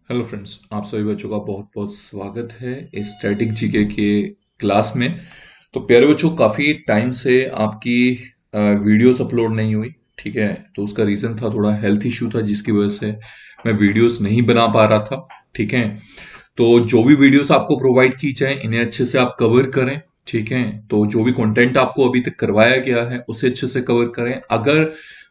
Hello friends, आप सभी बच्चों का बहुत बहुत स्वागत है इस स्टैटिक जीके के क्लास में। तो प्यारे बच्चों, काफ़ी टाइम से आपकी वीडियोस अपलोड नहीं हुई। ठीक है, तो उसका रीज़न था थोड़ा हेल्थ इश्यू था, जिसकी वजह से मैं वीडियोस नहीं बना पा रहा था। ठीक है, तो जो भी वीडियोस आपको प्रोवाइड की जाए इन्हें अच्छे से आप कवर करें। ठीक है, तो जो भी कंटेंट आपको अभी तक करवाया गया है उसे अच्छे से कवर करें। अगर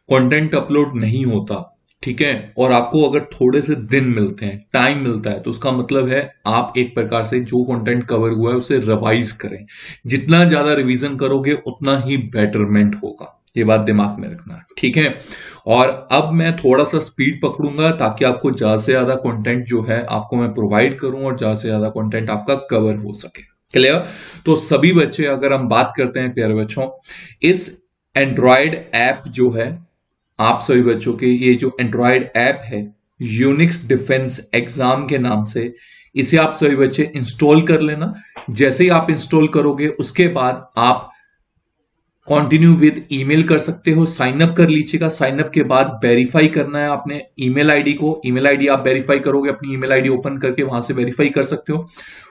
कंटेंट अपलोड नहीं होता, ठीक है, और आपको अगर थोड़े से दिन मिलते हैं, टाइम मिलता है, तो उसका मतलब है आप एक प्रकार से जो कंटेंट कवर हुआ है उसे रिवाइज करें। जितना ज्यादा रिवीजन करोगे उतना ही बेटरमेंट होगा, ये बात दिमाग में रखना। ठीक है, और अब मैं थोड़ा सा स्पीड पकड़ूंगा ताकि आपको ज्यादा से ज्यादा कंटेंट जो है आपको मैं प्रोवाइड करूं और ज्यादा से ज्यादा कंटेंट आपका कवर हो सके। क्लियर? तो सभी बच्चे, अगर हम बात करते हैं प्यारे बच्चों, इस एंड्रॉयड ऐप जो है, आप सभी बच्चों के ये जो एंड्रॉयड ऐप है यूनिक्स डिफेंस एग्जाम के नाम से, इसे आप सभी बच्चे इंस्टॉल कर लेना। जैसे ही आप इंस्टॉल करोगे उसके बाद आप कंटिन्यू विद ईमेल कर सकते हो, साइन अप कर लीजिएगा। साइन अप के बाद वेरीफाई करना है आपने ईमेल आईडी को। ईमेल आईडी आप वेरीफाई करोगे, अपनी ईमेल आईडी ओपन करके वहां से वेरीफाई कर सकते हो।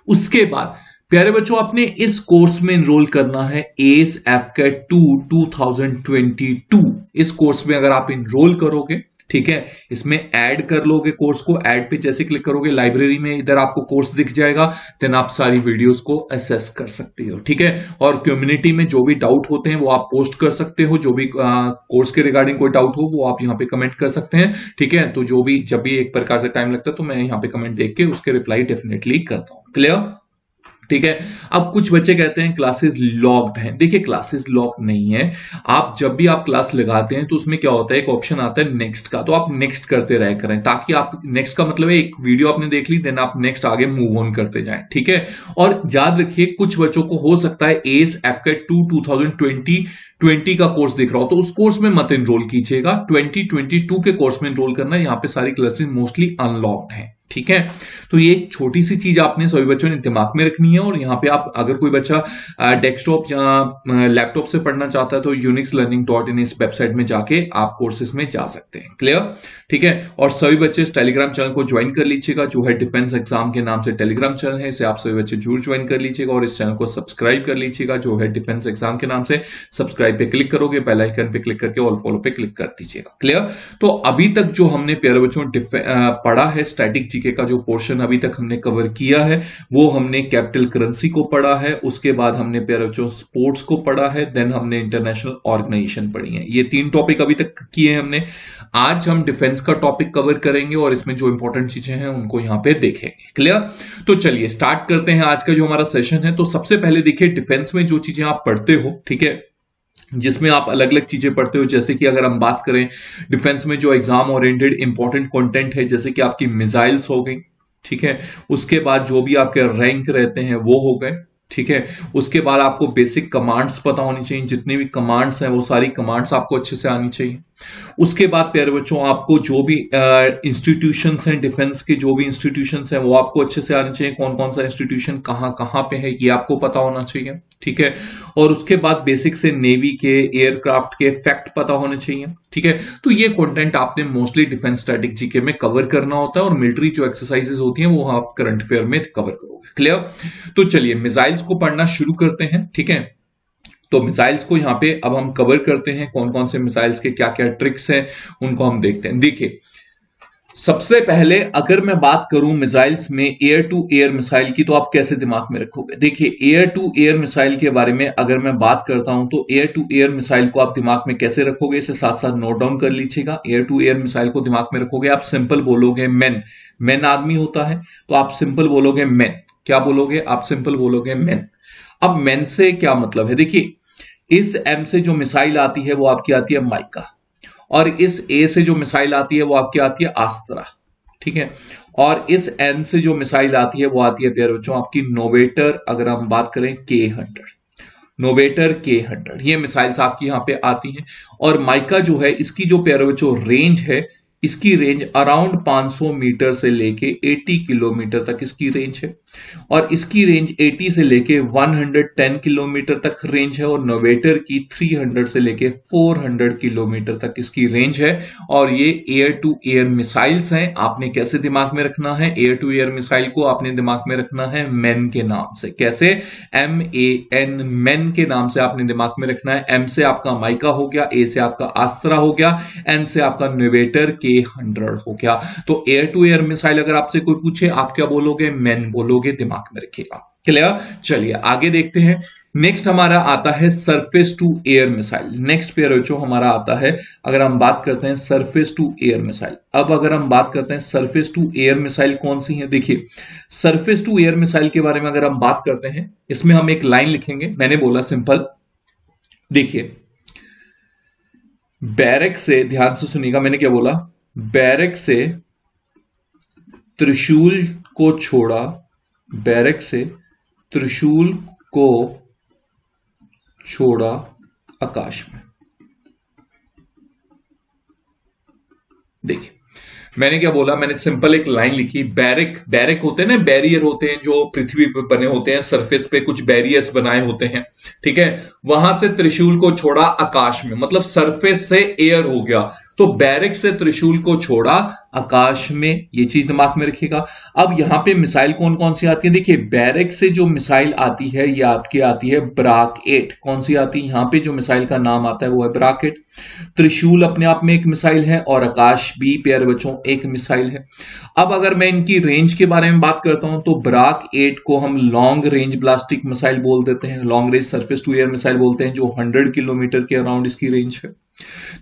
उसके बाद प्यारे बच्चों, आपने इस कोर्स में एनरोल करना है एस एफकेट 2 2022। इस कोर्स में अगर आप एनरोल करोगे, ठीक है, इसमें ऐड कर लोगे कोर्स को। ऐड पे जैसे क्लिक करोगे, लाइब्रेरी में इधर आपको कोर्स दिख जाएगा। देन आप सारी वीडियोस को असेस कर सकते हो। ठीक है, और कम्युनिटी में जो भी डाउट होते हैं वो आप पोस्ट कर सकते हो। जो भी कोर्स के रिगार्डिंग कोई डाउट हो वो आप यहाँ पे कमेंट कर सकते हैं। ठीक है, तो जो भी जब भी एक प्रकार से टाइम लगता है तो मैं यहाँ पे कमेंट देख के उसके रिप्लाई डेफिनेटली करता हूँ। क्लियर? ठीक है। अब कुछ बच्चे कहते हैं क्लासेस लॉक्ड हैं। देखिए, क्लासेस लॉक नहीं है। आप जब भी आप क्लास लगाते हैं तो उसमें क्या होता है, एक ऑप्शन आता है नेक्स्ट का, तो आप नेक्स्ट करते रह करें, ताकि आप नेक्स्ट का मतलब है एक वीडियो आपने देख ली, देन आप नेक्स्ट आगे मूव ऑन करते जाएं। ठीक है, और याद रखिए कुछ बच्चों को हो सकता है एस एफकेट 2 2020 का कोर्स दिख रहा हो, तो उस कोर्स में मत एनरोल कीजिएगा। 2022 के कोर्स में एनरोल करना। यहाँ पे सारी क्लासेस मोस्टली अनलॉक्ड हैं। ठीक है, तो ये छोटी सी चीज आपने सभी बच्चों ने दिमाग में रखनी है। और यहाँ पे आप, अगर कोई बच्चा डेस्कटॉप या लैपटॉप से पढ़ना चाहता है तो unixlearning.in इस वेबसाइट में जाके आप कोर्सेज में जा सकते हैं। क्लियर? ठीक है, और सभी बच्चे इस टेलीग्राम चैनल को ज्वाइन कर लीजिएगा, जो है डिफेंस एग्जाम के नाम से टेलीग्राम चैनल है। इसे आप सभी बच्चे जरूर ज्वाइन कर लीजिएगा और इस चैनल को सब्सक्राइब कर लीजिएगा, जो है डिफेंस एग्जाम के नाम से। सब्सक्राइब पे क्लिक करोगे, बेल आइकन पे क्लिक करके ऑल फॉलो पे क्लिक कर दीजिएगा। क्लियर? तो अभी तक जो हमने प्यारे बच्चों पढ़ा है, स्टैटिक जीके का जो पोर्शन अभी तक हमने कवर किया है, वो हमने कैपिटल करेंसी को पढ़ा है। उसके बाद हमने प्यारे बच्चों स्पोर्ट्स को पढ़ा है। देन हमने इंटरनेशनल ऑर्गेनाइजेशन पढ़ी है। ये 3 टॉपिक अभी तक किए हैं हमने। आज हम डिफेंस का टॉपिक कवर करेंगे और इसमें जो इंपॉर्टेंट चीजें हैं उनको यहां पे देखेंगे। क्लियर? तो चलिए स्टार्ट करते हैं आज का जो हमारा सेशन है। तो सबसे पहले देखिए, डिफेंस में जो चीजें आप पढ़ते हो, ठीक है, जिसमें आप अलग अलग चीजें पढ़ते हो, जैसे कि अगर हम बात करें डिफेंस में जो एग्जाम ओरिएंटेड इंपॉर्टेंट कंटेंट है, जैसे कि आपकी मिसाइल्स हो गई। ठीक है, उसके बाद जो भी आपके रैंक रहते हैं वो हो गए। ठीक है, उसके बाद आपको बेसिक कमांड्स पता होनी चाहिए। जितने भी कमांड्स हैं वो सारी कमांड्स आपको अच्छे से आनी चाहिए। उसके बाद प्यारे बच्चों, आपको जो भी इंस्टीट्यूशंस हैं डिफेंस के, जो भी इंस्टीट्यूशंस हैं वो आपको अच्छे से आने चाहिए। कौन कौन सा इंस्टीट्यूशन कहां कहां पे है ये आपको पता होना चाहिए। ठीक है, और उसके बाद बेसिक से नेवी के, एयरक्राफ्ट के फैक्ट पता होने चाहिए। ठीक है, तो ये कंटेंट आपने मोस्टली डिफेंस स्टैटिक जीके में कवर करना होता है, और मिलिट्री जो एक्सरसाइजेस होती हैं वो आप करंट अफेयर में कवर करोगे। क्लियर? तो चलिए मिसाइल्स को पढ़ना शुरू करते हैं। ठीक है, तो मिसाइल्स को यहां पे अब हम कवर करते हैं। कौन कौन से मिसाइल्स के क्या क्या ट्रिक्स हैं उनको हम देखते हैं। देखिए, सबसे पहले अगर मैं बात करूं मिसाइल्स में एयर टू एयर मिसाइल की, तो आप कैसे दिमाग में रखोगे? देखिए, एयर टू एयर मिसाइल के बारे में अगर मैं बात करता हूं तो एयर टू एयर मिसाइल को आप दिमाग में कैसे रखोगे, इसे साथ साथ नोट डाउन कर लीजिएगा। एयर टू एयर मिसाइल को दिमाग में रखोगे, आप सिंपल बोलोगे मैन। मैन आदमी होता है तो आप सिंपल बोलोगे मैन। क्या बोलोगे? आप सिंपल बोलोगे मैन। अब मैन से क्या मतलब है? देखिए, इस एम से जो मिसाइल आती है वो आपकी आती है माइका, और इस ए से जो मिसाइल आती है वो आपकी आती है आस्त्रा। ठीक है, और इस एन से जो मिसाइल आती है वो आती है प्यारे बच्चों आपकी नोवेटर। अगर हम बात करें K100, नोवेटर K100, ये मिसाइल्स आपकी यहां पे आती हैं। और माइका जो है, इसकी जो प्यारे बच्चों रेंज है इसकी रेंज अराउंड 500 मीटर से लेके 80 किलोमीटर तक इसकी रेंज है, और इसकी रेंज 80 से लेके 110 किलोमीटर तक रेंज है, और नोवेटर की 300 से लेके 400 किलोमीटर तक इसकी रेंज है। और ये एयर टू एयर मिसाइल्स हैं। आपने कैसे दिमाग में रखना है? एयर टू एयर मिसाइल को आपने दिमाग में रखना है मैन के नाम से। कैसे? MAN, मैन के नाम से आपने दिमाग में रखना है। M से आपका माइका हो गया, A से आपका आस्त्रा हो गया, N से आपका नोवेटर K100 हो गया। तो एयर टू एयर मिसाइल अगर आपसे कोई पूछे, आप क्या बोलोगे? मैन बोलोगे, दिमाग में रखिएगा। क्लियर? चलिए आगे देखते हैं। नेक्स्ट हमारा आता है surface to air missile. Next pair जो हमारा आता है, अगर हम बात करते हैं सरफेस टू एयर मिसाइल। अब अगर हम बात करते हैं सरफेस टू एयर मिसाइल कौन सी है, देखिए सरफेस टू एयर मिसाइल के बारे में अगर हम बात करते हैं, इसमें हम एक लाइन लिखेंगे। मैंने बोला सिंपल, देखिए बैरक से, ध्यान से सुनिएगा मैंने क्या बोला, बैरक से त्रिशूल को छोड़ा, बैरक से त्रिशूल को छोड़ा आकाश में। देखिए मैंने क्या बोला, मैंने सिंपल एक लाइन लिखी। बैरक होते हैं ना, बैरियर होते हैं जो पृथ्वी पे बने होते हैं, सरफेस पे कुछ बैरियर्स बनाए होते हैं, ठीक है। वहां से त्रिशूल को छोड़ा आकाश में, मतलब सरफेस से एयर हो गया। तो बैरक से त्रिशूल को छोड़ा आकाश में, ये चीज दिमाग में रखिएगा। अब यहां पे मिसाइल कौन कौन सी आती है, देखिए बैरक से जो मिसाइल आती है ये आपकी आती है ब्राक 8। कौन सी आती है? यहां पे जो मिसाइल का नाम आता है वो है ब्राक 8। त्रिशूल अपने आप में एक मिसाइल है, और आकाश भी प्यारे बच्चों एक मिसाइल है। अब अगर मैं इनकी रेंज के बारे में बात करता हूं, तो ब्राक 8 को हम लॉन्ग रेंज ब्लास्टिक मिसाइल बोल देते हैं, long range surface to air missile बोलते हैं, जो 100 किलोमीटर के अराउंड इसकी रेंज है।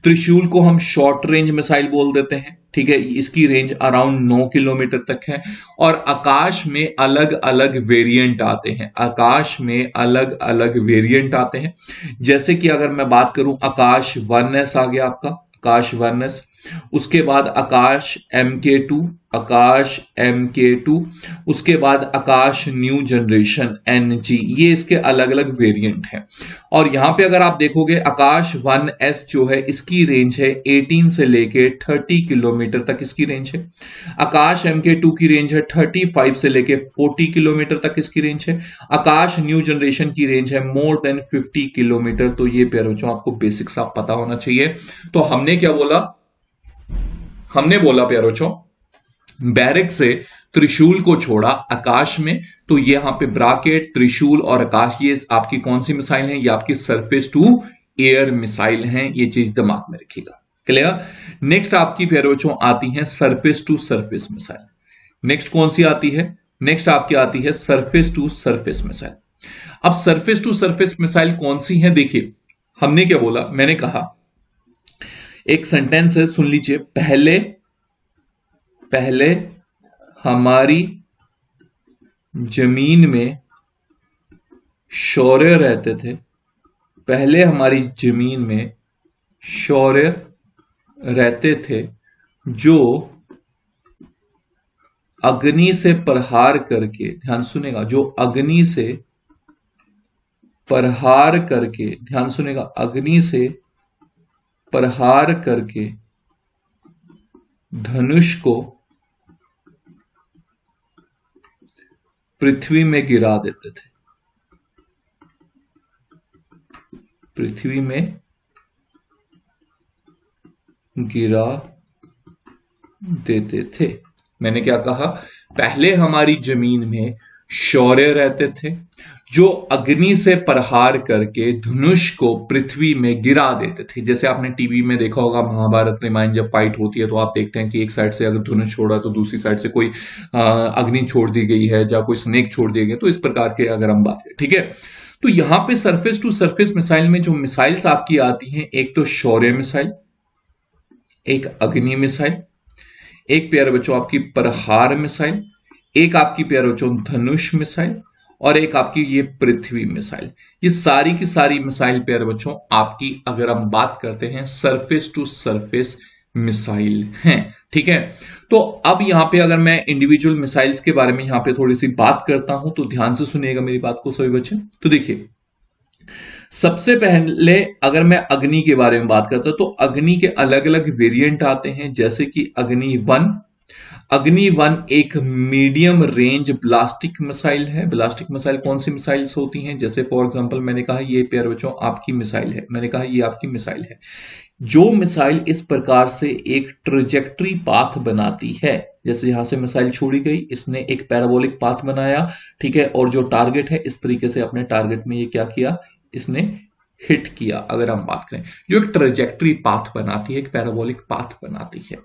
त्रिशूल को हम शॉर्ट रेंज मिसाइल बोल देते हैं, ठीक है, इसकी रेंज अराउंड 9 किलोमीटर तक है। और आकाश में अलग अलग वेरिएंट आते हैं, आकाश में अलग अलग वेरिएंट आते हैं। जैसे कि अगर मैं बात करूं, आकाश 1S आ गया आपका, आकाश 1S। उसके बाद आकाश MK2, आकाश MK2। उसके बाद आकाश न्यू जनरेशन NG। ये इसके अलग अलग वेरिएंट हैं। और यहां पे अगर आप देखोगे, आकाश 1S जो है इसकी रेंज है 18 से लेके 30 किलोमीटर तक इसकी रेंज है। आकाश MK2 की रेंज है 35 से लेके 40 किलोमीटर तक इसकी रेंज है। आकाश न्यू जनरेशन की रेंज है मोर देन 50 किलोमीटर। तो ये प्यारे बच्चों आपको बेसिक्स आप पता होना चाहिए। तो हमने क्या बोला, हमने बोला प्यारे बच्चों बैरक से त्रिशूल को छोड़ा आकाश में। तो ये यहां पे ब्राकेट, त्रिशूल और आकाश, ये आपकी कौन सी मिसाइल है? ये आपकी सरफेस टू एयर मिसाइल हैं। ये चीज दिमाग में रखिएगा। क्लियर? नेक्स्ट आपकी प्यारे बच्चों आती है surface to surface missile. Next कौन सी आती है? नेक्स्ट आपकी आती है सरफेस टू सरफेस मिसाइल। अब सरफेस टू सरफेस मिसाइल कौन सी है? देखिए हमने क्या बोला, मैंने कहा एक सेंटेंस है, सुन लीजिए। पहले हमारी जमीन में शौर्य रहते थे, पहले हमारी जमीन में शौर्य रहते थे, जो अग्नि से प्रहार करके, ध्यान सुनेगा, जो अग्नि से प्रहार करके, ध्यान सुनेगा, अग्नि से प्रहार करके धनुष को पृथ्वी में गिरा देते थे, पृथ्वी में गिरा देते थे। मैंने क्या कहा? पहले हमारी जमीन में शौर्य रहते थे, जो अग्नि से प्रहार करके धनुष को पृथ्वी में गिरा देते थे। जैसे आपने टीवी में देखा होगा, महाभारत रामायण जब फाइट होती है तो आप देखते हैं कि एक साइड से अगर धनुष छोड़ा तो दूसरी साइड से कोई अग्नि छोड़ दी गई है, या कोई स्नेक छोड़ दिए गए। तो इस प्रकार के अगर हम बात करें, ठीक है। तो यहां पे सरफेस टू सरफेस मिसाइल में जो मिसाइल्स आपकी आती हैं, एक तो शौर्य मिसाइल, एक अग्नि मिसाइल, एक प्यारे बच्चों आपकी प्रहार मिसाइल, एक आपकी प्यारे बच्चों धनुष मिसाइल, और एक आपकी ये पृथ्वी मिसाइल। ये सारी की सारी मिसाइल प्यारे बच्चों आपकी, अगर हम बात करते हैं, सरफेस टू सरफेस मिसाइल हैं, ठीक है। तो अब यहां पे अगर मैं इंडिविजुअल मिसाइल्स के बारे में यहां पे थोड़ी सी बात करता हूं, तो ध्यान से सुनिएगा मेरी बात को सभी बच्चे। तो देखिए सबसे पहले अगर मैं अग्नि के बारे में बात करता हूं तो अग्नि के अलग अलग वेरिएंट आते हैं, जैसे कि अग्नि 1। अग्नि 1 एक मीडियम रेंज ब्लास्टिक मिसाइल है। ब्लास्टिक मिसाइल कौन सी मिसाइल्स होती हैं, जैसे फॉर एग्जांपल मैंने कहा ये प्यारे बच्चों आपकी मिसाइल है, मैंने कहा ये आपकी मिसाइल है। जो मिसाइल इस प्रकार से एक ट्रेजेक्टरी पाथ बनाती है, जैसे यहां से मिसाइल छोड़ी गई, इसने एक पैराबोलिक पाथ बनाया, ठीक है, और जो टारगेट है इस तरीके से अपने टारगेट में ये क्या किया, इसने हिट किया। अगर हम बात करें जो एक ट्रेजेक्टरी पाथ बनाती है, एक पैराबोलिक पाथ बनाती है।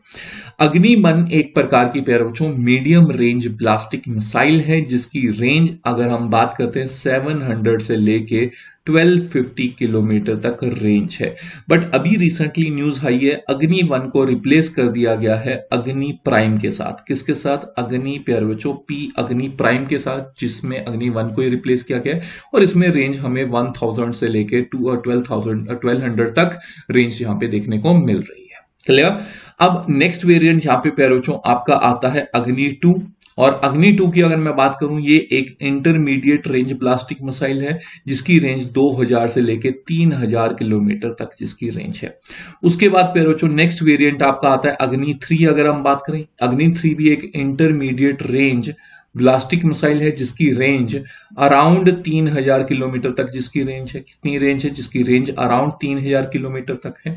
अग्नि-1 एक प्रकार की प्यारे बच्चों मीडियम रेंज ब्लास्टिक मिसाइल है, जिसकी रेंज अगर हम बात करते हैं 700 से लेके 1250 किलोमीटर तक रेंज है। बट अभी रिसेंटली न्यूज आई है अग्नि 1 को रिप्लेस कर दिया गया है अग्नि प्राइम के साथ। किसके साथ? अग्नि प्यारे बच्चों पी अग्नि प्राइम के साथ, जिसमें अग्नि 1 को ही रिप्लेस किया गया है, और इसमें रेंज हमें 1000 से लेके 1200 तक रेंज यहां पे देखने को मिल रही है। क्लियर? अब नेक्स्ट वेरिएंट यहां पे प्यारे बच्चों आपका आता है अग्नि 2। और अग्नि 2 की अगर मैं बात करूं, ये एक इंटरमीडिएट रेंज ब्लास्टिक मिसाइल है, जिसकी रेंज 2000 से लेके 3000 किलोमीटर तक जिसकी रेंज है। उसके बाद प्यारे बच्चों नेक्स्ट वेरिएंट आपका आता है अग्नि 3। अगर हम बात करें, अग्नि 3 भी एक इंटरमीडिएट रेंज ब्लास्टिक मिसाइल है, जिसकी रेंज अराउंड 3000 किलोमीटर तक जिसकी रेंज है। कितनी रेंज है? जिसकी रेंज अराउंड 3000 किलोमीटर तक है।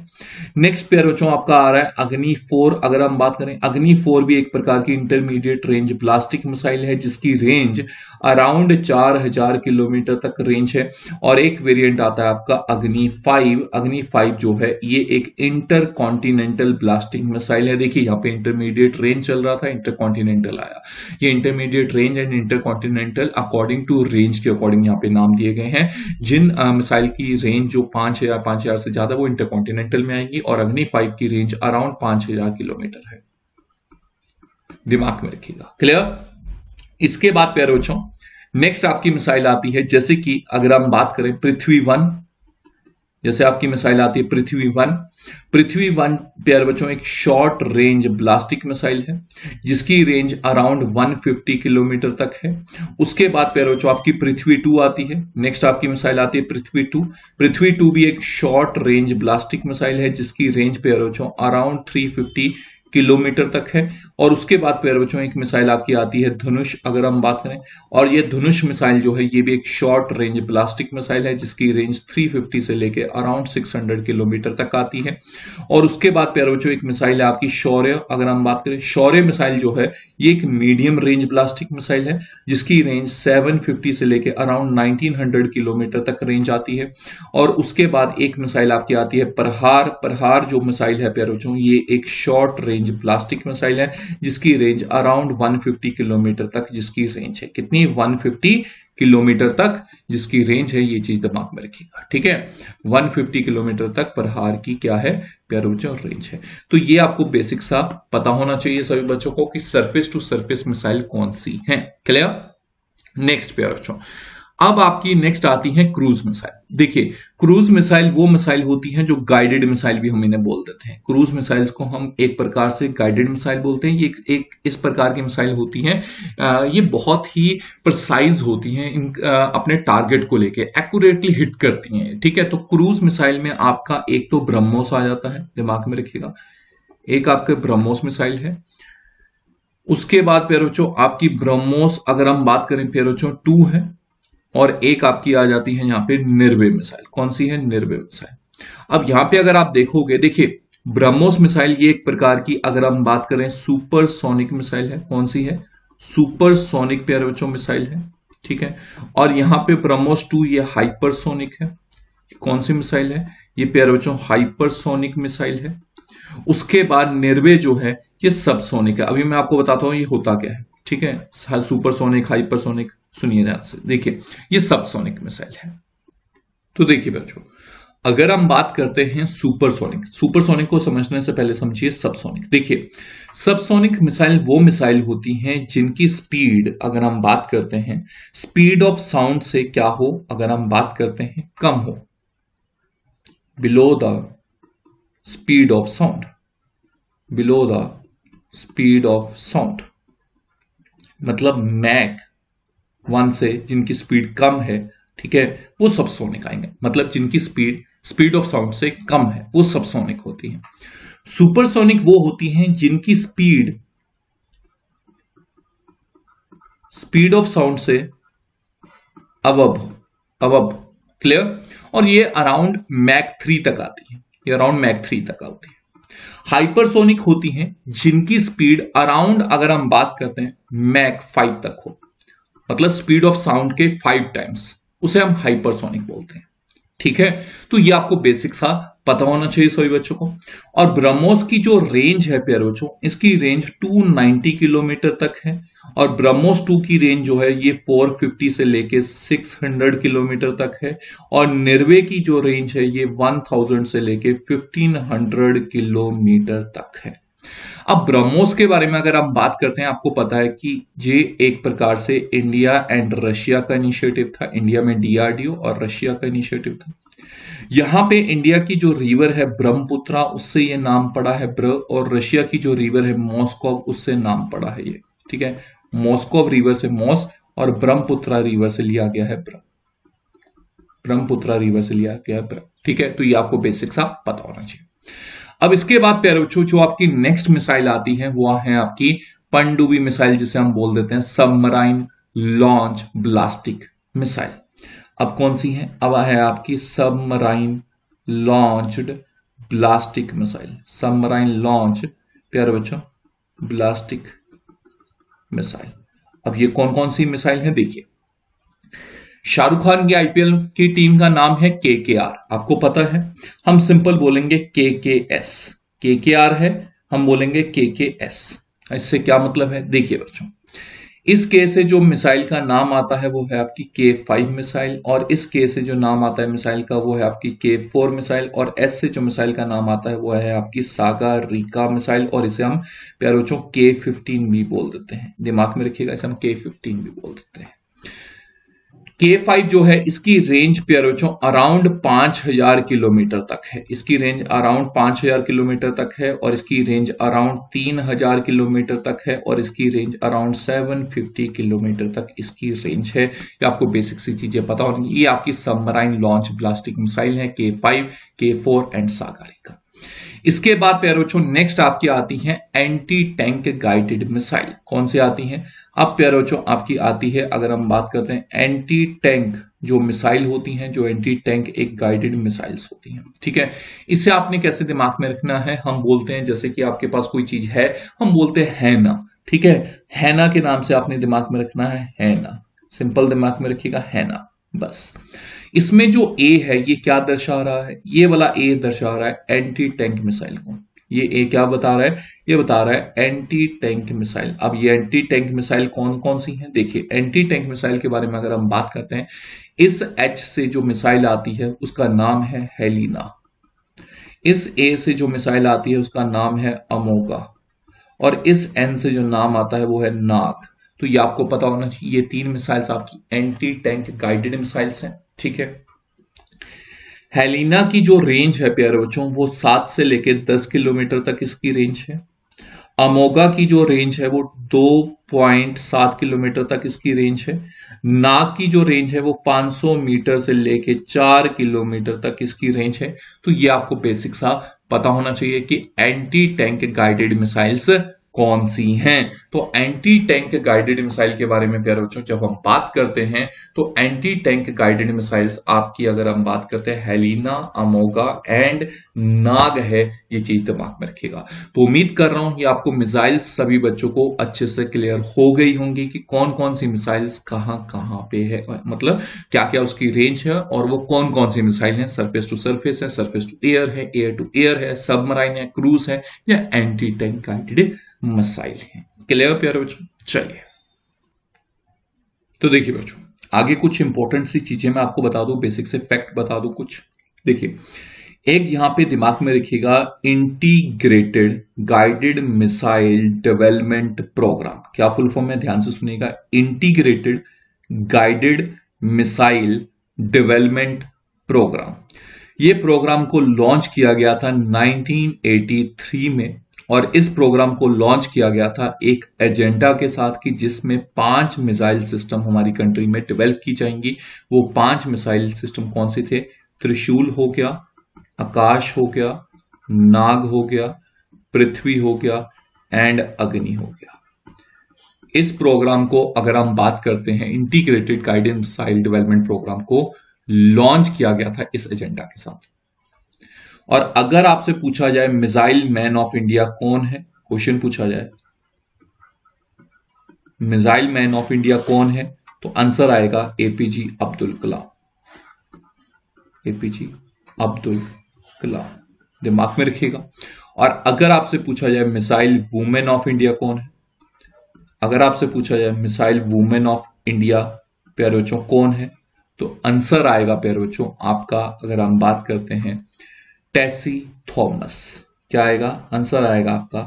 नेक्स्ट प्यारे बच्चों आपका आ रहा है अग्नि 4। अगर हम बात करें, अग्नि 4 भी एक प्रकार की इंटरमीडिएट रेंज ब्लास्टिक मिसाइल है, जिसकी रेंज अराउंड 4000 किलोमीटर तक रेंज है। और एक वेरिएंट आता है आपका अग्नि 5। अग्नि 5 जो है ये एक इंटर कॉन्टिनेंटल ब्लास्टिक मिसाइल है। देखिए यहां पे इंटरमीडिएट रेंज चल रहा था, इंटर कॉन्टिनेंटल आया। ये intermediate range and intercontinental according to range के अकॉर्डिंग यहां पे नाम दिए गए हैं। जिन मिसाइल की रेंज जो 5000 से ज्यादा वो इंटरकॉन्टिनेंटल में आएंगी, और अग्नि 5 की रेंज अराउंड 5000 किलोमीटर है। दिमाग में रखिएगा। क्लियर? इसके बाद प्यारे बच्चों नेक्स्ट आपकी मिसाइल आती है, जैसे कि अगर हम बात करें पृथ्वी 1, जैसे आपकी मिसाइल आती है पृथ्वी 1। पृथ्वी 1 प्यारे बच्चों एक शॉर्ट रेंज ब्लास्टिक मिसाइल है, जिसकी रेंज अराउंड 150 किलोमीटर तक है। उसके बाद प्यारे बच्चों आपकी पृथ्वी 2 आती है। नेक्स्ट आपकी मिसाइल आती है पृथ्वी 2। पृथ्वी 2 भी एक शॉर्ट रेंज ब्लास्टिक मिसाइल है, जिसकी रेंज प्यारे बच्चों अराउंड 350 किलोमीटर तक है। और उसके बाद प्यारे बच्चों एक मिसाइल आपकी आती है धनुष। अगर हम बात करें, और ये धनुष मिसाइल जो है ये भी एक शॉर्ट रेंज ब्लास्टिक मिसाइल है, जिसकी रेंज 350 से लेके अराउंड 600 किलोमीटर तक आती है। और उसके बाद प्यारे बच्चों एक मिसाइल है आपकी शौर्य। अगर हम बात करें, शौर्य मिसाइल जो है ये एक मीडियम रेंज ब्लास्टिक मिसाइल है, जिसकी रेंज 750 से लेके अराउंड 1900 किलोमीटर तक रेंज आती है। और उसके बाद एक मिसाइल आपकी आती है प्रहार। प्रहार जो मिसाइल है प्यारे बच्चों ये एक शॉर्ट रेंज ब्लास्टिक मिसाइल है, जिसकी रेंज अराउंड 150 किलोमीटर तक जिसकी रेंज है। कितनी? 150 किलोमीटर तक जिसकी रेंज है, ये चीज दिमाग में रखिएगा। ठीक है, 150 किलोमीटर तक प्रहार की क्या है प्यारे बच्चों रेंज है। तो ये आपको बेसिक सा पता होना चाहिए सभी बच्चों को कि सरफेस टू सरफेस मिसाइल कौन सी है। क्लियर? नेक्स्ट प्यारे बच्चों अब आपकी नेक्स्ट आती है क्रूज मिसाइल। देखिए क्रूज मिसाइल वो मिसाइल होती है जो गाइडेड मिसाइल भी हम इन्हें बोल देते हैं। क्रूज मिसाइल्स को हम एक प्रकार से गाइडेड मिसाइल बोलते हैं। ये एक इस प्रकार की मिसाइल होती हैं, ये बहुत ही प्रिसाइज होती हैं, अपने टारगेट को लेके एक्यूरेटली हिट करती हैं। ठीक है, तो क्रूज मिसाइल में आपका एक तो ब्रह्मोस आ जाता है, दिमाग में रखिएगा, एक आपके ब्रह्मोस मिसाइल है। उसके बाद प्यारे बच्चों आपकी ब्रह्मोस अगर हम बात करें प्यारे बच्चों 2 है, और एक आपकी आ जाती है यहां पे निर्भय मिसाइल। कौन सी है? निर्भय मिसाइल। अब यहां पे अगर आप देखोगे, देखिए ब्रह्मोस मिसाइल ये एक प्रकार की अगर हम बात करें सुपरसोनिक मिसाइल है। कौन सी है? सुपरसोनिक प्यारे बच्चों मिसाइल है। ठीक है, और यहां पे ब्रह्मोस 2 ये हाइपरसोनिक है। कौन सी मिसाइल है? ये प्यारे बच्चों हाइपरसोनिक मिसाइल है। उसके बाद निर्भय जो है ये सबसोनिक है। अभी मैं आपको बताता हूं ये होता क्या है। ठीक है, सुपरसोनिक, हाइपरसोनिक, सुनिए ध्यान से। देखिए ये सबसोनिक मिसाइल है। तो देखिए बच्चों अगर हम बात करते हैं सुपरसोनिक, सुपरसोनिक को समझने से पहले समझिए सबसोनिक। देखिए सबसोनिक मिसाइल वो मिसाइल होती हैं जिनकी स्पीड अगर हम बात करते हैं स्पीड ऑफ साउंड से क्या हो, अगर हम बात करते हैं कम हो, below the speed of sound, below the speed of sound, मतलब मैक 1 से जिनकी स्पीड कम है ठीक है, वो सबसोनिक आएंगे, मतलब जिनकी स्पीड ऑफ साउंड से कम है वो सबसोनिक होती है। सुपरसोनिक वो होती हैं जिनकी स्पीड ऑफ साउंड से अब क्लियर, और ये अराउंड मैक 3 तक आती है, ये अराउंड मैक 3 तक आती है। हाइपरसोनिक होती हैं जिनकी स्पीड अराउंड, अगर हम बात करते हैं, मैक 5 तक हो, मतलब स्पीड ऑफ साउंड के 5 टाइम्स, उसे हम हाइपरसोनिक बोलते हैं। ठीक है, तो ये आपको बेसिक सा पता होना चाहिए सभी बच्चों को। और ब्रह्मोस की जो रेंज है प्यारे बच्चों, इसकी रेंज 290 किलोमीटर तक है, और ब्रह्मोस 2 की रेंज जो है ये 450 से लेके 600 किलोमीटर तक है, और निर्वे की जो रेंज है ये 1000 से लेके 1500 किलोमीटर तक है। अब ब्रह्मोस के बारे में अगर हम बात करते हैं, आपको पता है कि ये एक प्रकार से इंडिया एंड रशिया का इनिशिएटिव था। इंडिया में डीआरडीओ और रशिया का इनिशिएटिव था। यहां पे इंडिया की जो रिवर है ब्रह्मपुत्रा, उससे ये नाम पड़ा है ब्र, और रशिया की जो रिवर है मॉस्कोव, उससे नाम पड़ा है ये। ठीक है, मॉस्कोव रिवर से मॉस, और ब्रह्मपुत्रा रिवर से लिया गया है ब्र, ब्रह्मपुत्रा रिवर से लिया गया है ब्र। ठीक है, तो ये आपको बेसिक सा पता होना चाहिए। अब इसके बाद प्यारे बच्चों जो आपकी नेक्स्ट मिसाइल आती है वो है आपकी पनडुब्बी मिसाइल, जिसे हम बोल देते हैं सबमराइन लॉन्च ब्लास्टिक मिसाइल। अब कौन सी है? अब है आपकी submarine launched ब्लास्टिक missile, submarine launch प्यारे बच्चों ब्लास्टिक मिसाइल। अब ये कौन कौन सी मिसाइल है देखिए, शाहरुख खान की आईपीएल की टीम का नाम है केकेआर, आपको पता है, हम सिंपल बोलेंगे केकेएस। केकेआर है, हम बोलेंगे केकेएस। इससे क्या मतलब है देखिए बच्चों, इस के से जो मिसाइल का नाम आता है वो है आपकी K5 मिसाइल, और इस के से जो नाम आता है मिसाइल का वो है आपकी K4 मिसाइल, और एस से जो मिसाइल का नाम आता है वो है आपकी सागा रिका मिसाइल, और इसे हम प्यारे बच्चों K15 भी बोल देते हैं, दिमाग में रखिएगा, इसे हम K15 भी बोल देते हैं। K5 जो है इसकी रेंज प्यारे बच्चों अराउंड 5000 किलोमीटर तक है, इसकी रेंज अराउंड 5000 किलोमीटर तक है, और इसकी रेंज अराउंड 3000 किलोमीटर तक है, और इसकी रेंज अराउंड 750 किलोमीटर तक इसकी रेंज है। ये आपको बेसिक सी चीजें पता होंगी। ये आपकी सबमराइन लॉन्च ब्लास्टिक मिसाइल है K5, K4 एंड सागरिका। इसके बाद प्यारे बच्चों नेक्स्ट आपकी आती है एंटी टैंक गाइडेड मिसाइल। कौन सी आती है? अब प्यारे बच्चों आपकी आती है, अगर हम बात करते हैं एंटी टैंक जो मिसाइल होती हैं, जो एंटी टैंक एक गाइडेड मिसाइल्स होती हैं। ठीक है, इसे आपने कैसे दिमाग में रखना है, हम बोलते हैं जैसे कि आपके पास कोई चीज है, हम बोलते हैं हैना। ठीक है, हैना के नाम से आपने दिमाग में रखना है हैना, सिंपल दिमाग में रखिएगा हैना, बस। इसमें जो ए है ये क्या दर्शा रहा है? ये वाला ए दर्शा रहा है एंटी टैंक मिसाइल को। ये ए क्या बता रहा है? ये बता रहा है एंटी टैंक मिसाइल। अब ये एंटी टैंक मिसाइल कौन कौन सी हैं देखिए, एंटी टैंक मिसाइल के बारे में अगर हम बात करते हैं, इस एच से जो मिसाइल आती है उसका नाम है हेलिना, इस ए से जो मिसाइल आती है उसका नाम है अमोगा, और इस एन से जो नाम आता है वो है नाग। तो ये आपको पता होना चाहिए, ये 3 मिसाइल्स आपकी एंटी टैंक गाइडेड मिसाइल्स हैं। ठीक है, हेलिना की जो रेंज है प्यारे बच्चों वो 7 से लेकर 10 किलोमीटर तक इसकी रेंज है। अमोगा की जो रेंज है वो 2.7 किलोमीटर तक इसकी रेंज है। नाग की जो रेंज है वो 500 मीटर से लेके 4 किलोमीटर तक इसकी रेंज है। तो ये आपको बेसिक सा पता होना चाहिए कि एंटी टैंक गाइडेड मिसाइल्स कौन सी हैं। तो एंटी टैंक गाइडेड मिसाइल के बारे में प्यारे बच्चों जब हम बात करते हैं तो एंटी टैंक गाइडेड मिसाइल्स आपकी अगर हम बात करते हैं हेलिना, अमोगा एंड नाग है, ये चीज दिमाग में रखिएगा। तो उम्मीद कर रहा हूं ये आपको मिसाइल्स सभी बच्चों को अच्छे से क्लियर हो गई होंगी कि कौन कौन सी मिसाइल्स कहां कहां पे है, मतलब क्या क्या उसकी रेंज है और वो कौन कौन सी मिसाइल है, सरफेस टू सरफेस है, सरफेस टू एयर है, एयर टू एयर है, सबमराइन है, क्रूज है या एंटी टैंक गाइडेड मिसाइल है। क्लियर प्यारे बच्चों? चलिए तो देखिए बच्चों आगे कुछ इंपॉर्टेंट सी चीजें मैं आपको बता दूं, बेसिक से फैक्ट बता दूं कुछ। देखिए एक यहां पे दिमाग में रखिएगा integrated guided missile development programme. क्या फुल फॉर्म है? ध्यान से सुनिएगा, integrated guided missile development programme. ये प्रोग्राम को लॉन्च किया गया था 1983 में, और इस प्रोग्राम को लॉन्च किया गया था एक एजेंडा के साथ कि जिसमें 5 मिसाइल सिस्टम हमारी कंट्री में डेवलप की जाएंगी। वो 5 मिसाइल सिस्टम कौन से थे? त्रिशूल हो गया, आकाश हो गया, नाग हो गया, पृथ्वी हो गया एंड अग्नि हो गया। इस प्रोग्राम को अगर हम बात करते हैं, integrated guided missile development programme को लॉन्च किया गया था इस एजेंडा के साथ। और अगर आपसे पूछा जाए मिसाइल मैन ऑफ इंडिया कौन है, क्वेश्चन पूछा जाए मिसाइल मैन ऑफ इंडिया कौन है, तो आंसर आएगा एपीजे अब्दुल कलाम। एपीजे अब्दुल कलाम, दिमाग में रखिएगा। और अगर आपसे पूछा जाए मिसाइल वुमेन ऑफ इंडिया कौन है, अगर आपसे पूछा जाए मिसाइल वुमेन ऑफ इंडिया प्यारे बच्चों कौन है, तो आंसर आएगा प्यारे बच्चों आपका, अगर हम बात करते हैं टेसी थॉमस। क्या आएगा? आंसर आएगा आपका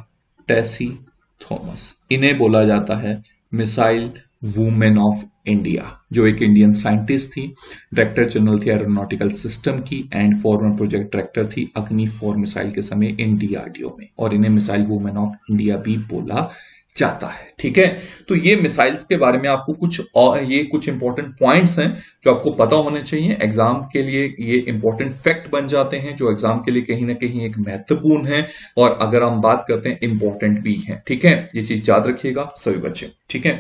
टेसी थॉमस। इन्हें बोला जाता है मिसाइल वुमेन ऑफ इंडिया, जो एक इंडियन साइंटिस्ट थी, डायरेक्टर जनरल थी एरोनॉटिकल सिस्टम की एंड फॉरवर्ड प्रोजेक्ट डायरेक्टर थी अग्नि 4 मिसाइल के समय इन डीआरडीओ में, और इन्हें मिसाइल वुमेन ऑफ इंडिया भी बोला जाता है। ठीक है, तो ये मिसाइल्स के बारे में आपको कुछ और ये कुछ इंपॉर्टेंट पॉइंट्स हैं जो आपको पता होने चाहिए। एग्जाम के लिए ये इंपॉर्टेंट फैक्ट बन जाते हैं जो एग्जाम के लिए कहीं ना कहीं एक महत्वपूर्ण है, और अगर हम बात करते हैं इंपॉर्टेंट भी है। ठीक है, ये चीज याद रखिएगा सभी बच्चे। ठीक है,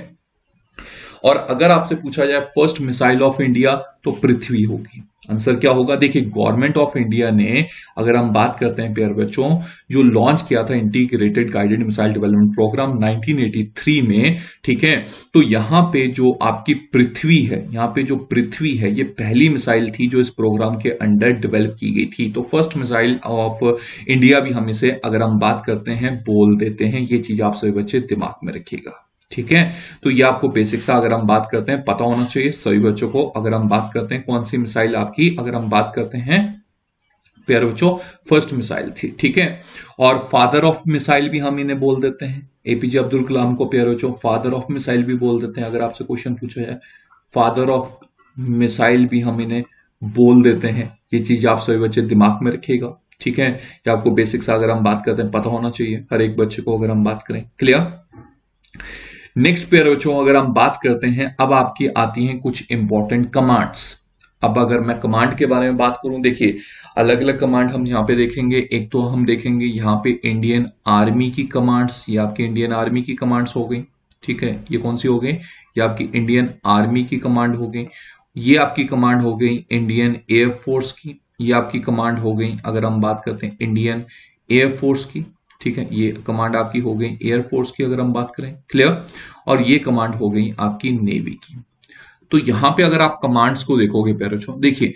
और अगर आपसे पूछा जाए फर्स्ट मिसाइल ऑफ इंडिया, तो पृथ्वी होगी। आंसर क्या होगा? देखिए, गवर्नमेंट ऑफ इंडिया ने, अगर हम बात करते हैं प्यारे बच्चों, जो लॉन्च किया था integrated guided missile development programme 1983 में, ठीक है, तो यहां पे जो आपकी पृथ्वी है, यहां पे जो पृथ्वी है, ये पहली मिसाइल थी जो इस प्रोग्राम के अंडर डेवलप की गई थी। तो फर्स्ट मिसाइल ऑफ इंडिया भी हम इसे, अगर हम बात करते हैं, बोल देते हैं। ये चीज आप सभी बच्चे दिमाग में रखिएगा। ठीक है, तो ये आपको बेसिक सा, अगर हम बात करते हैं, पता होना चाहिए सभी बच्चों को। अगर हम बात करते हैं कौन सी मिसाइल आपकी, अगर हम बात करते हैं प्यारे बच्चों, फर्स्ट मिसाइल थी। ठीक है, और फादर ऑफ मिसाइल भी हम इन्हें बोल देते हैं। एपीजे अब्दुल कलाम को प्यारे बच्चों फादर ऑफ मिसाइल भी बोल देते हैं। अगर आपसे क्वेश्चन पूछा जाए, फादर ऑफ मिसाइल भी हम इन्हें बोल देते हैं। ये चीज आप सभी बच्चे दिमाग में रखिएगा। ठीक है, ये आपको बेसिक सा, अगर हम बात करते हैं, पता होना चाहिए हर एक बच्चे को, अगर हम बात करें। क्लियर? नेक्स्ट प्यारे बच्चों, अगर हम बात करते हैं, अब आपकी आती हैं कुछ इंपॉर्टेंट कमांड्स। अब अगर मैं कमांड के बारे में बात करूं, देखिए अलग अलग कमांड हम यहां पे देखेंगे। एक तो हम देखेंगे यहां पे इंडियन आर्मी की कमांड्स, ये आपकी इंडियन आर्मी की कमांड्स हो गई। ठीक है, ये कौन सी हो गई? ये आपकी इंडियन आर्मी की कमांड हो गई। ये आपकी कमांड हो गई इंडियन एयरफोर्स की। ये आपकी कमांड हो गई, अगर हम बात करते हैं, इंडियन एयरफोर्स की। ठीक है, ये कमांड आपकी हो गई एयरफोर्स की, अगर हम बात करें। क्लियर? और ये कमांड हो गई आपकी नेवी की। तो यहां पे अगर आप कमांड्स को देखोगे प्यारे बच्चों, देखिए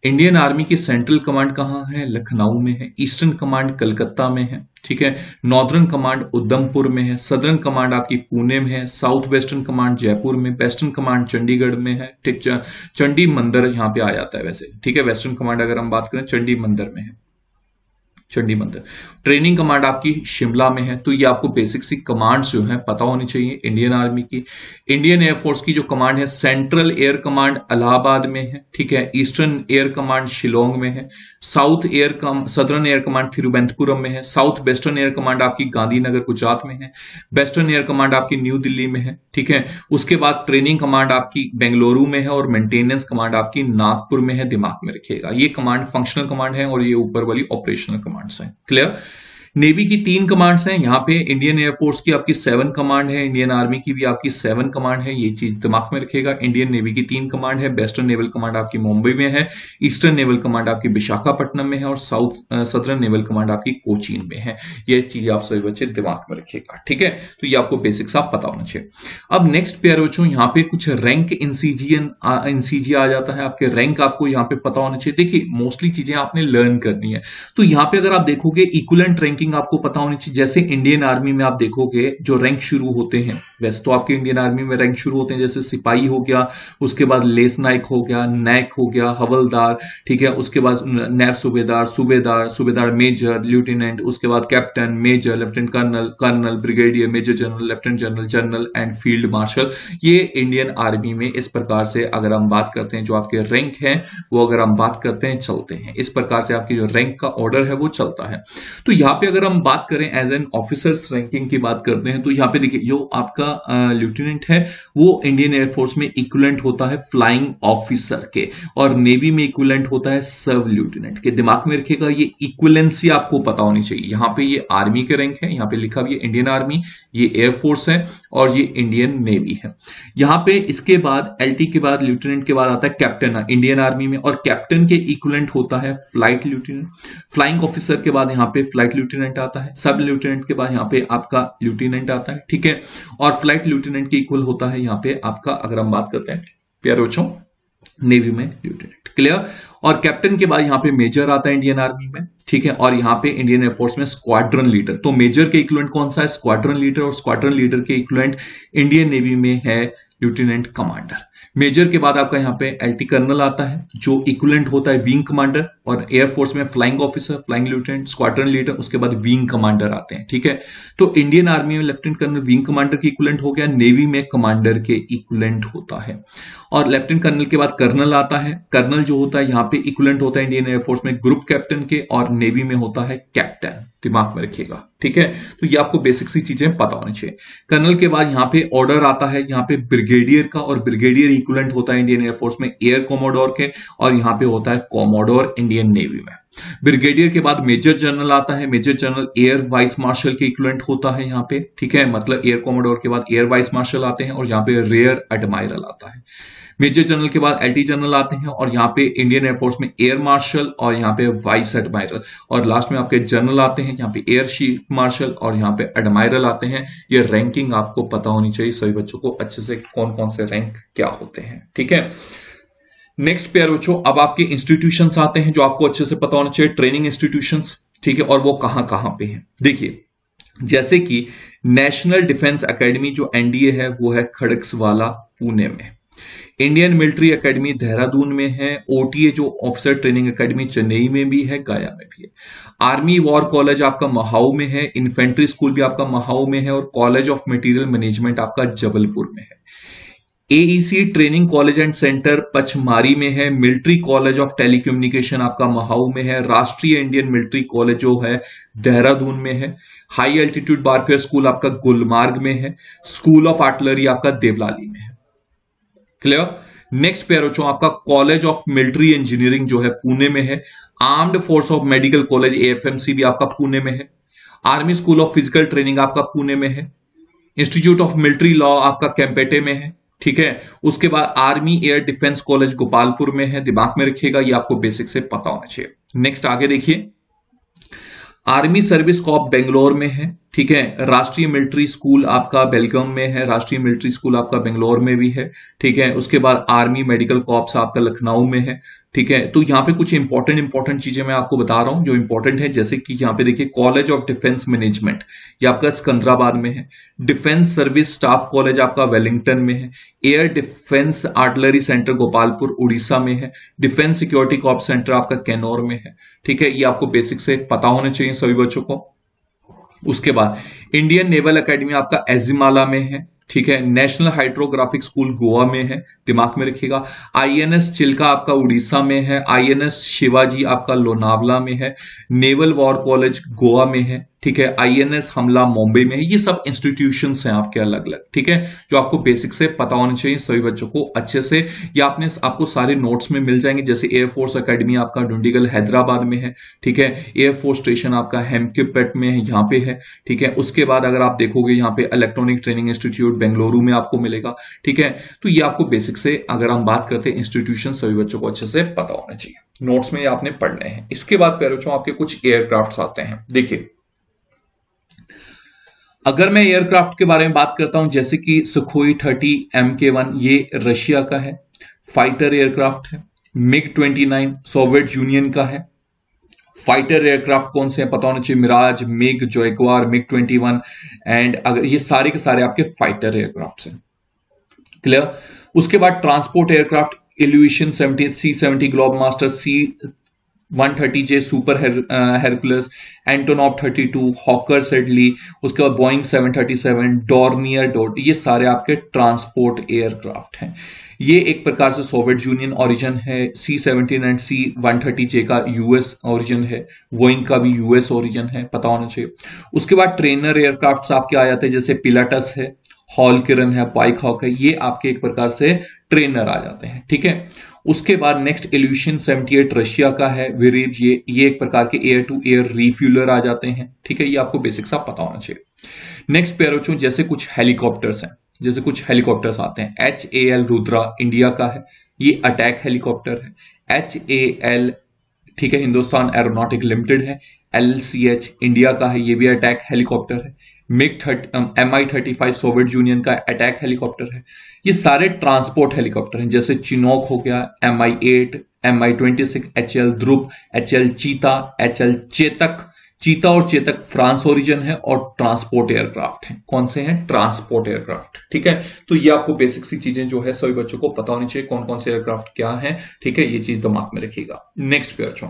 इंडियन आर्मी की सेंट्रल कमांड कहां है? लखनऊ में है। ईस्टर्न कमांड कलकत्ता में है। ठीक है, नॉर्दर्न कमांड उधमपुर में है। सदर्न कमांड आपकी पुणे में है। साउथ वेस्टर्न कमांड जयपुर में। वेस्टर्न कमांड चंडीगढ़ में है। ठीक, चंडी मंदिर यहां पे आ जाता है वैसे। ठीक है, वेस्टर्न कमांड अगर हम बात करें, चंडी मंदिर में है, चंडी मंदिर। ट्रेनिंग कमांड आपकी शिमला में है। तो ये आपको बेसिक सी कमांड्स जो है पता होनी चाहिए इंडियन आर्मी की। इंडियन एयरफोर्स की जो कमांड है, सेंट्रल एयर कमांड इलाहाबाद में है। ठीक है, ईस्टर्न एयर कमांड शिलोंग में है। सदर्न एयर कमांड थिरुवनंतपुरम में है। साउथ वेस्टर्न एयर कमांड आपकी गांधीनगर गुजरात में है। वेस्टर्न एयर कमांड आपकी न्यू दिल्ली में है। ठीक है, उसके बाद ट्रेनिंग कमांड आपकी बेंगलुरु में है, और मेंटेनेंस कमांड आपकी नागपुर में है। दिमाग में रखिएगा, ये कमांड फंक्शनल कमांड है और ये ऊपर वाली ऑपरेशनल कमांड है। क्लियर? नेवी की 3 कमांड्स हैं यहां पे। इंडियन एयरफोर्स की आपकी 7 कमांड है। इंडियन आर्मी की भी आपकी 7 कमांड है। ये चीज दिमाग में रखिएगा। इंडियन नेवी की 3 कमांड है। वेस्टर्न नेवल कमांड आपकी मुंबई में है। ईस्टर्न नेवल कमांड आपकी विशाखापट्टनम में है, और सदर्न नेवल कमांड आपकी कोचीन में है। ये चीज आप सभी बच्चे दिमाग में रखिएगा। ठीक है, तो ये आपको बेसिक्स आप पता होना चाहिए। अब नेक्स्ट प्यारे बच्चों, यहाँ पे कुछ रैंक इंसीजी आ जाता है। आपके रैंक आपको यहाँ पे पता होना चाहिए। देखिए मोस्टली चीजें आपने लर्न करनी है। तो यहाँ पे अगर आप देखोगे इक्विवेलेंट रैंकिंग आपको पता होनी चाहिए। जैसे इंडियन आर्मी में आप देखोगे जो रैंक शुरू होते हैं, वैसे तो आपके इंडियन आर्मी में रैंक शुरू होते हैं, जैसे सिपाही हो गया, उसके बाद लेस नायक हो गया, नायक हो गया, हवलदार, ठीक है, उसके बाद नैब सूबेदार, सूबेदार मेजर, लेफ्टिनेंट, उसके बाद captain, major, lieutenant colonel, colonel, brigadier, major general, lieutenant general, general and field marshal. ये इंडियन आर्मी में इस प्रकार से अगर हम बात करते हैं जो आपके रैंक है वो अगर हम बात करते हैं चलते हैं। इस प्रकार से आपकी जो रैंक का ऑर्डर है वो चलता है। तो यहां पे अगर अगर हम बात करें एज एन ऑफिसर्स रैंकिंग की बात करते हैं, तो यहाँ पे देखिए जो आपका ल्यूटेनेंट है वो इंडियन एयरफोर्स में इक्विवेलेंट होता है फ्लाइंग ऑफिसर के, और नेवी में इक्विवेलेंट होता है सब ल्यूटेनेंट के। दिमाग में रखिएगा, ये इक्विवेलेंसी आपको पता होनी चाहिए। यहाँ पे ये आर्मी के रैंक है, यहाँ पे लिखा भी है इंडियन आर्मी, ये एयरफोर्स है और ये इंडियन नेवी है। यहाँ पे इसके बाद एलटी के बाद ल्यूटेनेंट के बाद आता है कैप्टन इंडियन आर्मी में, और कैप्टन के इक्विवेलेंट होता है फ्लाइट ल्यूटेनेंट। फ्लाइंग ऑफिसर के बाद यहाँ पे फ्लाइट ल्यूटेनेंट आता है, सब ल्यूटेनेंट के बाद यहाँ पे आपका ल्यूटेनेंट आता है, ठीक है। और फ्लाइट ल्यूटेनेंट के इक्वल होता है यहाँ पे आपका, अगर हम बात करते हैं प्यारे बच्चों, नेवी में ल्यूटेनेंट। क्लियर। और कैप्टन के बाद यहाँ पे मेजर आता है इंडियन आर्मी में, ठीक है। और यहाँ पे इंडियन एयरफोर्स में स्क्वाड्रन लीडर। तो मेजर के इक्विवेलेंट कौन सा है? Squadron leader. और स्क्वाड्रन लीडर के इक्विवेलेंट इंडियन नेवी में है ल्यूटेनेंट कमांडर। मेजर के बाद आपका यहाँ पे एलटी कर्नल आता है, जो इक्विवेलेंट होता है विंग कमांडर। और एयरफोर्स में flying officer, flying lieutenant, squadron leader, उसके बाद विंग कमांडर आते हैं, ठीक है। तो इंडियन आर्मी में लेफ्टिनेंट कर्नल विंग कमांडर के इक्विवेलेंट हो गया, नेवी में कमांडर के इक्विवेलेंट होता है। और लेफ्टिनेंट कर्नल के बाद कर्नल आता है। कर्नल जो होता है यहाँ पे इक्विवेलेंट होता है इंडियन एयरफोर्स में ग्रुप कैप्टन के, और नेवी में होता है कैप्टन। दिमाग में रखिएगा, ठीक है। तो ये आपको बेसिक सी चीजें पता होनी चाहिए। कर्नल के बाद यहाँ पे ऑर्डर आता है यहाँ पे ब्रिगेडियर का, और ब्रिगेडियर इक्विवेलेंट होता है इंडियन एयरफोर्स में एयर कोमोडोर के, और यहाँ पे होता है कोमोडोर इंडियन नेवी में। ब्रिगेडियर के बाद मेजर जनरल आता है। Major general air vice marshal के इक्विवेलेंट होता है यहाँ पे, ठीक है। मतलब एयर कोमोडोर के बाद एयर वाइस मार्शल आते हैं, और यहाँ पे रेयर एडमायरल आता है। मेजर जनरल के बाद एलटी जनरल आते हैं, और यहाँ पे इंडियन एयरफोर्स में एयर मार्शल और यहाँ पे वाइस एडमायरल, और लास्ट में आपके जनरल आते हैं, यहाँ पे एयर चीफ मार्शल और यहाँ पे एडमायरल आते हैं। ये रैंकिंग आपको पता होनी चाहिए सभी बच्चों को अच्छे से, कौन कौन से रैंक क्या होते हैं, ठीक है। नेक्स्ट प्यारे बच्चों, अब आपके इंस्टीट्यूशंस आते हैं जो आपको अच्छे से पता होना चाहिए, ट्रेनिंग इंस्टीट्यूशंस, ठीक है। और वो कहां कहां पे हैं, देखिए जैसे कि नेशनल डिफेंस एकेडमी जो एनडीए है वो है खड़गवाला पुणे में। इंडियन मिलिट्री एकेडमी देहरादून में है। ओटीए जो ऑफिसर ट्रेनिंग एकेडमी चेन्नई में भी है, गया में भी है। आर्मी वॉर कॉलेज आपका महाऊ में है। इन्फेंट्री स्कूल भी आपका महाऊ में है, और कॉलेज ऑफ मटेरियल मैनेजमेंट आपका जबलपुर में है। AEC training college and centre Pachmarhi में है। मिलिट्री कॉलेज ऑफ टेलीकम्युनिकेशन आपका महाऊ में है। राष्ट्रीय इंडियन मिलिट्री कॉलेज जो है देहरादून में है। हाई एल्टीट्यूड वारफेयर स्कूल आपका गुलमार्ग में है। स्कूल ऑफ आर्टिलरी आपका देवलाली में है। क्लियर। नेक्स्ट पेयर बच्चों, आपका कॉलेज ऑफ मिलिट्री इंजीनियरिंग जो है पुणे में है। Armed force of medical college AFMC भी आपका पुणे में है। Army school of physical training आपका पुणे में है। इंस्टीट्यूट ऑफ मिलिट्री लॉ आपका कैंपेटे में है, ठीक है। उसके बाद army air defence college Gopalpur में है। दिमाग में रखिएगा, ये आपको बेसिक से पता होना चाहिए। नेक्स्ट आगे देखिए, आर्मी सर्विस कॉर्प बेंगलोर में है, ठीक है। राष्ट्रीय मिलिट्री स्कूल आपका बेलगाम में है। राष्ट्रीय मिलिट्री स्कूल आपका बेंगलोर में भी है, ठीक है। उसके बाद आर्मी मेडिकल कॉर्प्स आपका लखनऊ में है, ठीक है। तो यहाँ पे कुछ इंपॉर्टेंट चीजें मैं आपको बता रहा हूं जो इंपॉर्टेंट है, जैसे कि यहाँ पे देखिए कॉलेज ऑफ डिफेंस मैनेजमेंट ये आपका सिकंदराबाद में है। डिफेंस सर्विस स्टाफ कॉलेज आपका वेलिंगटन में है। Air defence artillery centre Gopalpur Orissa में है। डिफेंस सिक्योरिटी कॉर्प सेंटर आपका कैनौर में है, ठीक है। ये आपको बेसिक से पता होने चाहिए सभी बच्चों को। उसके बाद इंडियन नेवल एकेडमी आपका एजिमाला में है, ठीक है। नेशनल हाइड्रोग्राफिक स्कूल गोवा में है, दिमाग में रखिएगा। आईएनएस चिल्का आपका उड़ीसा में है। आईएनएस शिवाजी आपका लोनावला में है। नेवल वॉर कॉलेज गोवा में है, ठीक है। आईएनएस हमला मुंबई में है। ये सब इंस्टीट्यूशंस हैं आपके अलग अलग, ठीक है, जो आपको बेसिक से पता होना चाहिए सभी बच्चों को अच्छे से। या आपको सारे नोट्स में मिल जाएंगे, जैसे एयरफोर्स एकेडमी आपका डुंडिगल हैदराबाद में है, ठीक है। एयरफोर्स स्टेशन आपका हेमकिपेट में है, यहाँ पे है, ठीक है। उसके बाद अगर आप देखोगे यहाँ पे इलेक्ट्रॉनिक ट्रेनिंग इंस्टीट्यूट बेंगलुरु में आपको मिलेगा, ठीक है। तो ये आपको बेसिक से अगर हम बात करते हैं इंस्टीट्यूशन सभी बच्चों को अच्छे से पता होना चाहिए। नोट्स में आपने पढ़ने हैं। इसके बाद प्यारे बच्चों आपके कुछ एयरक्राफ्ट आते हैं। देखिए अगर मैं एयरक्राफ्ट के बारे में बात करता हूं, जैसे कि सुखोई 30 MK1 ये रशिया का है, फाइटर एयरक्राफ्ट है। मिग 29 सोवियत यूनियन का है। फाइटर एयरक्राफ्ट कौन से हैं पता होना चाहिए, Mirage, MiG, Jaguar, MiG 21 and अगर ये सारे के सारे आपके फाइटर एयरक्राफ्ट हैं। क्लियर। उसके बाद transport aircraft Ilyushin 70 C-70 globemaster 130J super Hercules, Antonov 32, Hawker Siddeley, उसके बाद बोइंग 737, डॉर्नियर डॉट, ये सारे आपके ट्रांसपोर्ट एयरक्राफ्ट हैं। ये एक प्रकार से सोवियत यूनियन ओरिजिन है। C-17 एंड C-130J का यूएस ओरिजिन है, बोइंग का भी यूएस ओरिजिन है, पता होना चाहिए। उसके बाद ट्रेनर एयरक्राफ्ट आपके आ जाते हैं, जैसे पिलाटस है, हॉल किरण है, वाइक हॉक है, ये आपके एक प्रकार से ट्रेनर आ जाते हैं, ठीक है। उसके बाद नेक्स्ट इल्यूशन 78 रशिया का है, विरीव, ये एक प्रकार के एयर टू एयर रिफ्यूलर आ जाते हैं, ठीक है। ये आपको बेसिक्स आप पता होना चाहिए। नेक्स्ट पैरोचो, जैसे कुछ हेलीकॉप्टर्स हैं, जैसे कुछ हेलीकॉप्टर्स आते हैं। HAL रुद्रा इंडिया का है, ये अटैक हेलीकॉप्टर है। HAL, ठीक है, हिंदुस्तान एरोनॉटिक लिमिटेड है। LCH इंडिया का है, ये भी अटैक हेलीकॉप्टर है। MiG-35 सोवियत यूनियन का अटैक हेलीकॉप्टर है। ये सारे ट्रांसपोर्ट हेलीकॉप्टर हैं, जैसे चिनोक हो गया, Mi-8, Mi-26, HL ध्रुव, HL चीता, HL चेतक। चीता और चेतक फ्रांस ओरिजिन है और ट्रांसपोर्ट एयरक्राफ्ट हैं। कौन से हैं? ट्रांसपोर्ट एयरक्राफ्ट, ठीक है। तो ये आपको बेसिक सी चीजें जो है सभी बच्चों को पता होनी चाहिए, कौन कौन से एयरक्राफ्ट क्या है, ठीक है। ये चीज दिमाग में रखिएगा। नेक्स्ट पे बच्चों,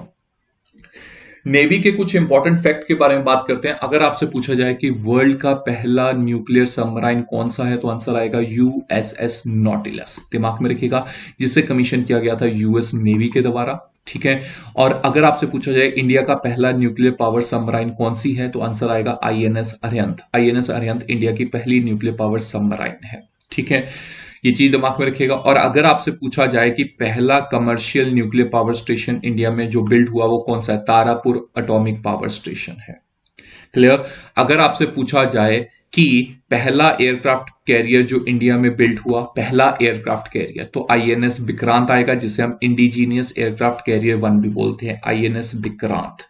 नेवी के कुछ इंपॉर्टेंट फैक्ट के बारे में बात करते हैं। अगर आपसे पूछा जाए कि वर्ल्ड का पहला न्यूक्लियर सबमराइन कौन सा है, तो आंसर आएगा USS नॉटिलस, दिमाग में रखिएगा, जिसे कमीशन किया गया था यूएस नेवी के द्वारा, ठीक है। और अगर आपसे पूछा जाए इंडिया का पहला न्यूक्लियर पावर सबमराइन कौन सी है, तो आंसर आएगा INS Arihant. INS Arihant India की पहली न्यूक्लियर पावर सबमराइन है, ठीक है। ये चीज दिमाग में रखिएगा। और अगर आपसे पूछा जाए कि पहला commercial nuclear power station India में जो बिल्ड हुआ वो कौन सा है, तारापुर एटॉमिक पावर स्टेशन है, क्लियर। अगर आपसे पूछा जाए कि पहला एयरक्राफ्ट कैरियर जो इंडिया में बिल्ड हुआ, पहला एयरक्राफ्ट कैरियर, तो INS विक्रांत आएगा, जिसे हम इंडिजीनियस एयरक्राफ्ट कैरियर 1 भी बोलते हैं, INS विक्रांत।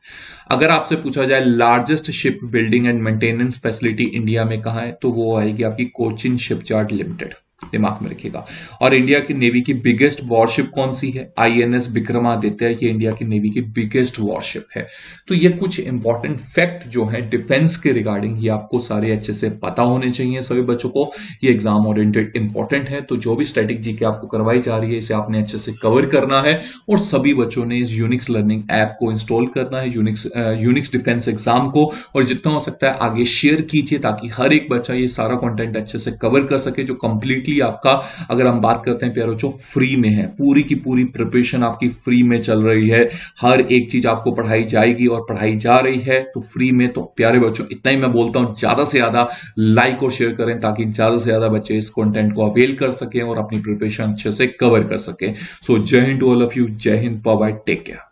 अगर आपसे पूछा जाए largest ship building and maintenance facility India में कहां है, तो वो आएगी आपकी कोचिन शिपयार्ड लिमिटेड, दिमाग में रखिएगा। और इंडिया की नेवी की बिगेस्ट वॉरशिप कौन सी है, INS विक्रमादित्य, ये इंडिया की नेवी की बिगेस्ट वॉरशिप है। तो ये कुछ इंपॉर्टेंट फैक्ट जो है डिफेंस के रिगार्डिंग, ये आपको सारे अच्छे से पता होने चाहिए सभी बच्चों को। ये एग्जाम ओरिएंटेड इंपॉर्टेंट है, तो जो भी स्टैटिक जीके आपको करवाई जा रही है, इसे आपने अच्छे से कवर करना है। और सभी बच्चों ने इस यूनिक्स लर्निंग ऐप को इंस्टॉल करना है, यूनिक्स डिफेंस एग्जाम को, और जितना हो सकता है आगे शेयर कीजिए, ताकि हर एक बच्चा ये सारा कंटेंट अच्छे से कवर कर सके, जो कंप्लीटली आपका, अगर हम बात करते हैं प्यारे बच्चों, फ्री में है। पूरी की पूरी प्रिपरेशन आपकी फ्री में चल रही है, हर एक चीज आपको पढ़ाई जाएगी और पढ़ाई जा रही है, तो फ्री में। तो प्यारे बच्चों, इतना ही मैं बोलता हूं, ज्यादा से ज्यादा लाइक और शेयर करें, ताकि ज्यादा से ज्यादा बच्चे इस कंटेंट को अवेल कर सकें और अपनी प्रिपरेशन अच्छे से कवर कर सकें। So Jai Hind to all of you, Jai Hind, bye bye, take care.